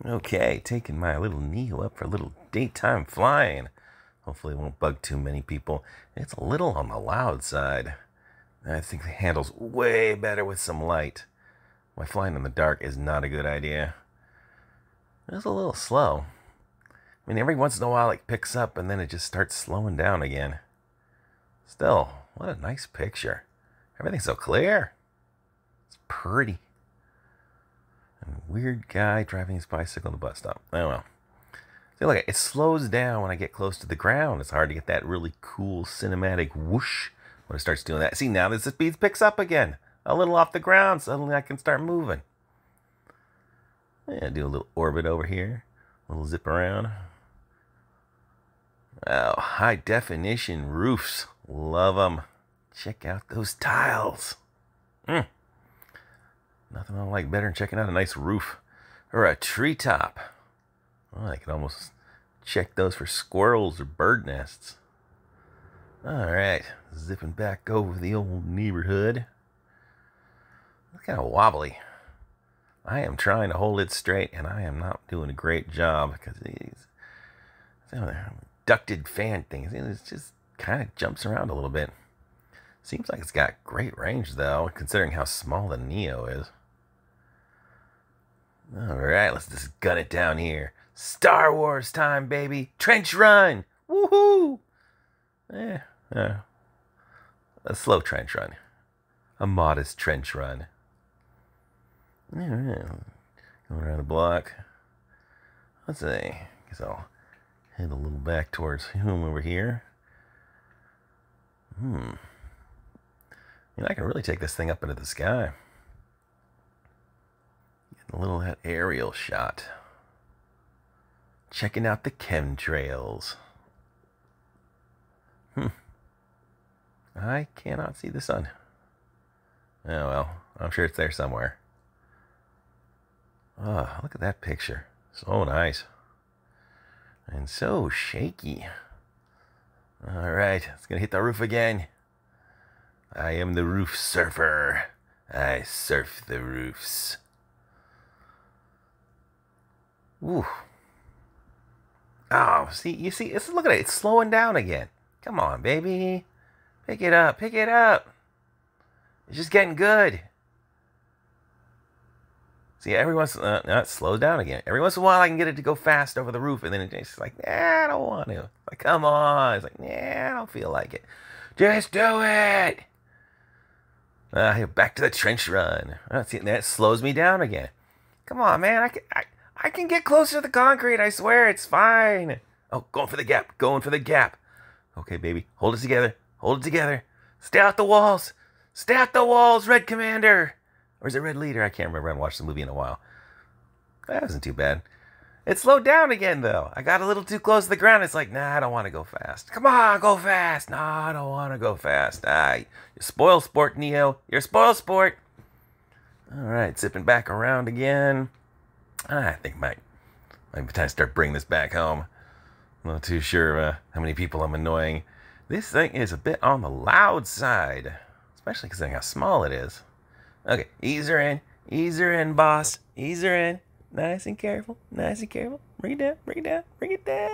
Okay, taking my little Neo up for a little daytime flying. Hopefully it won't bug too many people. It's a little on the loud side. I think it handles way better with some light. Why flying in the dark is not a good idea. It's a little slow. I mean, every once in a while it picks up and then it just starts slowing down again. Still, what a nice picture. Everything's so clear. It's pretty. And weird guy driving his bicycle to the bus stop. Oh well. See, look, it slows down when I get close to the ground. It's hard to get that really cool cinematic whoosh when it starts doing that. See, now the speed picks up again. A little off the ground, suddenly I can start moving. Yeah, do a little orbit over here. A little zip around. Oh, high definition roofs. Love them. Check out those tiles. Nothing I like better than checking out a nice roof or a treetop. Oh, I can almost check those for squirrels or bird nests. Alright, zipping back over the old neighborhood. It's kind of wobbly. I am trying to hold it straight, and I am not doing a great job because these ducted fan things, it just kind of jumps around a little bit. Seems like it's got great range, though, considering how small the Neo is. Alright, let's just gun it down here. Star Wars time, baby. Trench run. Woohoo! A slow trench run. A modest trench run. Going around the block. Let's see. Guess I'll head a little back towards home over here. I can really take this thing up into the sky. Get a little that aerial shot. Checking out the chemtrails. I cannot see the sun. Oh well, I'm sure it's there somewhere. Oh, look at that picture. So nice. And so shaky. Alright, it's gonna hit the roof again. I am the roof surfer. I surf the roofs. Ooh. Oh, you see, look at it. It's slowing down again. Come on, baby. Pick it up, pick it up. It's just getting good. See, every once now it slows down again. Every once in a while, I can get it to go fast over the roof, and then it's like, nah, I don't want to. Like, come on. It's like, nah, I don't feel like it. Just do it. Back to the trench run. See, that slows me down again. Come on, man. I can get closer to the concrete. I swear, it's fine. Oh, going for the gap. Going for the gap. Okay, baby. Hold it together. Hold it together. Stay out the walls. Stay out the walls, Red Commander. Or is it Red Leader? I can't remember. I haven't watched the movie in a while. That wasn't too bad. It slowed down again, though. I got a little too close to the ground. It's like, nah, I don't want to go fast. Come on, go fast. Nah, I don't want to go fast. You're spoil sport, Neo. You're spoil sport. All right, zipping back around again. I think might be time to start bringing this back home. I'm not too sure how many people I'm annoying. This thing is a bit on the loud side, especially considering how small it is. Okay, ease her in, boss. Ease her in. Nice and careful, nice and careful. Bring it down, bring it down, bring it down.